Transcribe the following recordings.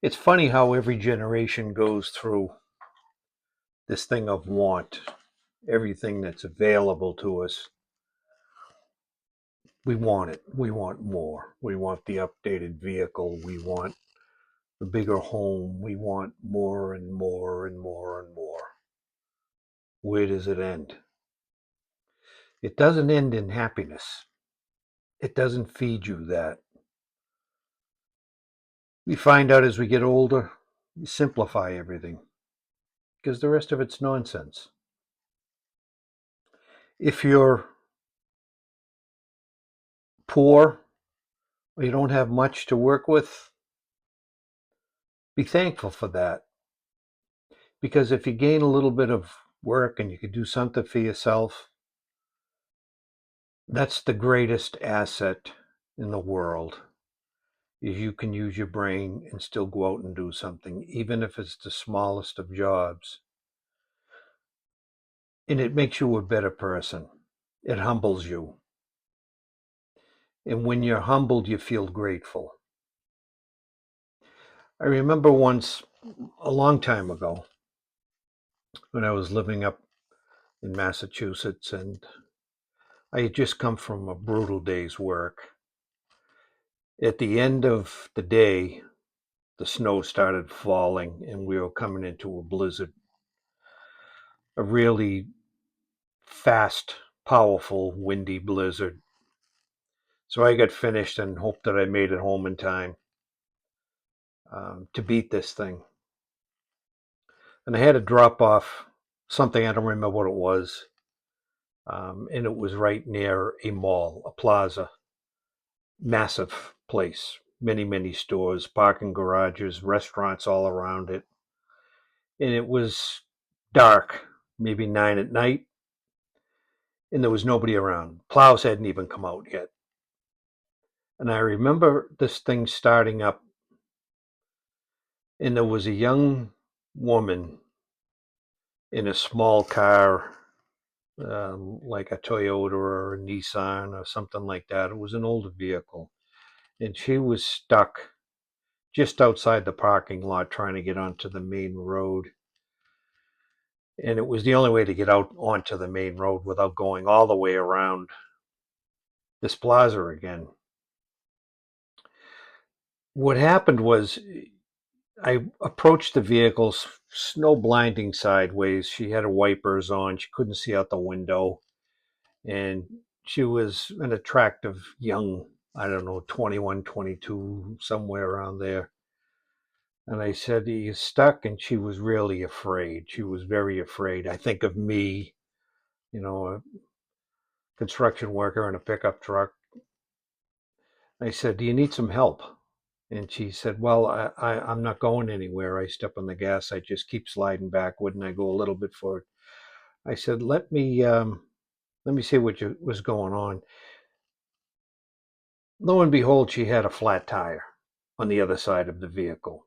It's funny how every generation goes through this thing of want. Everything that's available to us, we want it. We want more. We want the updated vehicle. We want the bigger home. We want more and more and more and more. Where does it end? It doesn't end in happiness. It doesn't feed you that. We find out as we get older, you simplify everything because the rest of it's nonsense. If you're poor or you don't have much to work with, be thankful for that. Because if you gain a little bit of work and you can do something for yourself, that's the greatest asset in the world. Is you can use your brain and still go out and do something, even if it's the smallest of jobs. And it makes you a better person. It humbles you. And when you're humbled, you feel grateful. I remember once, a long time ago, when I was living up in Massachusetts, and I had just come from a brutal day's work. At the end of the day, the snow started falling and we were coming into a blizzard, a really fast, powerful, windy blizzard. So I got finished and hoped that I made it home in time to beat this thing. And I had to drop off something, I don't remember what it was, and it was right near a mall, a plaza, massive place, many, many stores, parking garages, restaurants all around it. And it was dark, maybe 9 at night, and there was nobody around. Plows hadn't even come out yet. And I remember this thing starting up, and there was a young woman in a small car, like a Toyota or a Nissan or something like that. It was an older vehicle. And she was stuck just outside the parking lot trying to get onto the main road. And it was the only way to get out onto the main road without going all the way around this plaza again. What happened was I approached the vehicle, snow blinding sideways. She had her wipers on. She couldn't see out the window. And she was an attractive young, I don't know, 21, 22, somewhere around there. And I said, "Are you stuck?" And she was really afraid. She was very afraid. I think of me, a construction worker in a pickup truck. I said, "Do you need some help?" And she said, "Well, I'm not going anywhere. I step on the gas. I just keep sliding backward and I go a little bit forward." I said, let me see was going on. Lo and behold, she had a flat tire on the other side of the vehicle.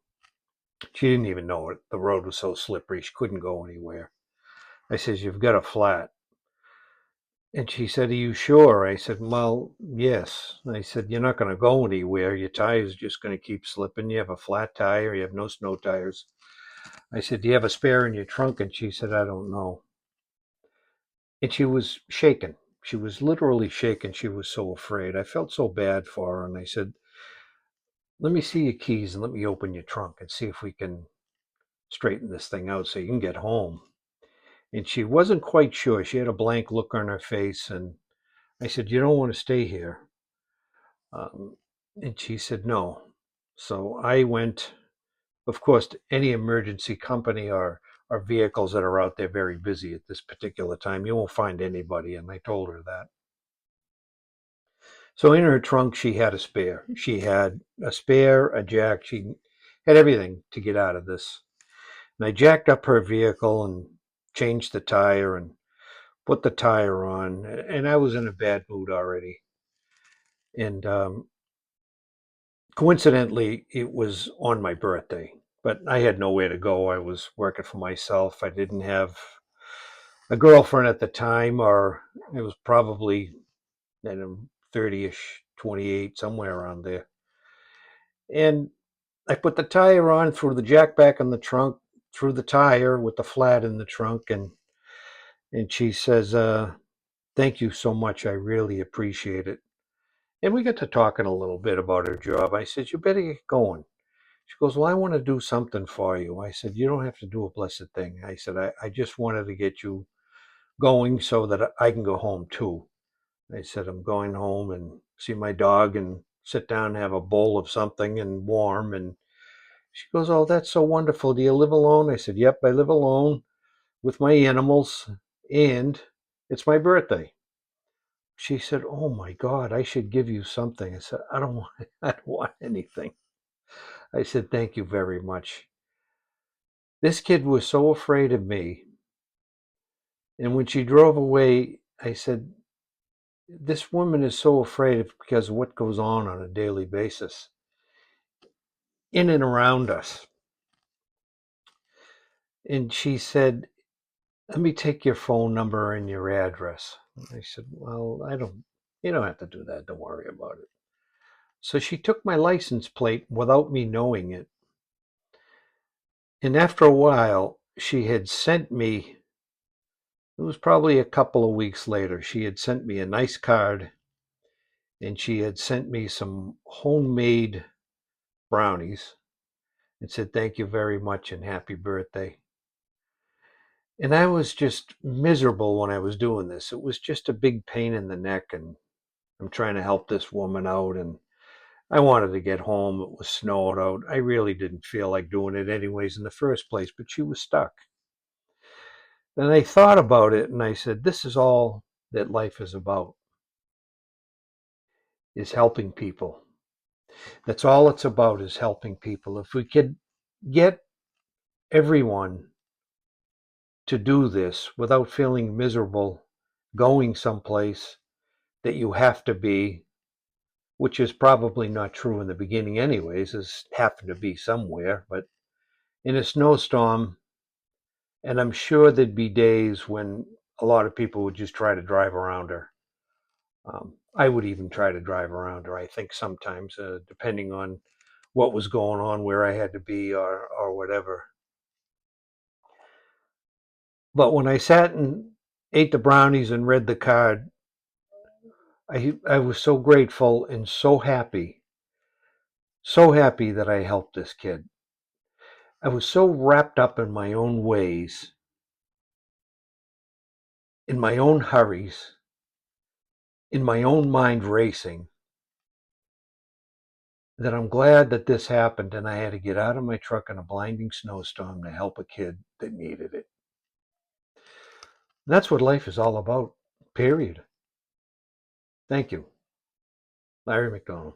She didn't even know it. The road was so slippery, she couldn't go anywhere. I says, "You've got a flat." And she said, "Are you sure?" I said, "Well, yes." I said, "You're not going to go anywhere. Your tire's just going to keep slipping. You have a flat tire. You have no snow tires." I said, "Do you have a spare in your trunk?" And she said, "I don't know." And she was shaken. She was literally shaken. She was so afraid. I felt so bad for her. And I said, "Let me see your keys and let me open your trunk and see if we can straighten this thing out so you can get home." And she wasn't quite sure. She had a blank look on her face. And I said, "You don't want to stay here?" Um, and she said, "No." So I went, of course, to any emergency company or vehicles that are out there very busy at this particular time. You won't find anybody. And I told her that. So in her trunk, she had a spare. She had a spare, a jack. She had everything to get out of this. And I jacked up her vehicle and changed the tire and put the tire on. And I was in a bad mood already. And coincidentally, it was on my birthday, but I had nowhere to go. I was working for myself. I didn't have a girlfriend at the time, or it was probably, 30-ish, 28, somewhere around there. And I put the tire on, threw the jack back in the trunk, threw the tire with the flat in the trunk, and she says, "Thank you so much. I really appreciate it." And we got to talking a little bit about her job. I said, "You better get going." She goes, "Well, I want to do something for you." I said, "You don't have to do a blessed thing." I said, I just wanted to get you going so that I can go home too." I said, "I'm going home and see my dog and sit down and have a bowl of something and warm." And she goes, "Oh, that's so wonderful. Do you live alone?" I said, "Yep, I live alone with my animals, and it's my birthday." She said, "Oh my God, I should give you something." I said, "I don't want, I don't want anything." I said, "Thank you very much." This kid was so afraid of me. And when she drove away, I said, "This woman is so afraid because of what goes on a daily basis in and around us." And she said, "Let me take your phone number and your address." I said, "Well, you don't have to do that. Don't worry about it." So she took my license plate without me knowing it. And after a while, she had sent me, it was probably a couple of weeks later, she had sent me a nice card, and she had sent me some homemade brownies and said, "Thank you very much and happy birthday." And I was just miserable when I was doing this. It was just a big pain in the neck, and I'm trying to help this woman out, and I wanted to get home. It was snowed out. I really didn't feel like doing it anyways in the first place, but she was stuck. And I thought about it and I said, this is all that life is about, is helping people. That's all it's about, is helping people. If we could get everyone to do this without feeling miserable going someplace that you have to be, which is probably not true in the beginning anyways, is having to be somewhere, but in a snowstorm, and I'm sure there'd be days when a lot of people would just try to drive around her. I would even try to drive around her, I think, sometimes, depending on what was going on, where I had to be, or whatever. But when I sat and ate the brownies and read the card, I was so grateful and so happy that I helped this kid. I was so wrapped up in my own ways, in my own hurries, in my own mind racing, that I'm glad that this happened and I had to get out of my truck in a blinding snowstorm to help a kid that needed it. That's what life is all about, period. Thank you. Larry McDonald.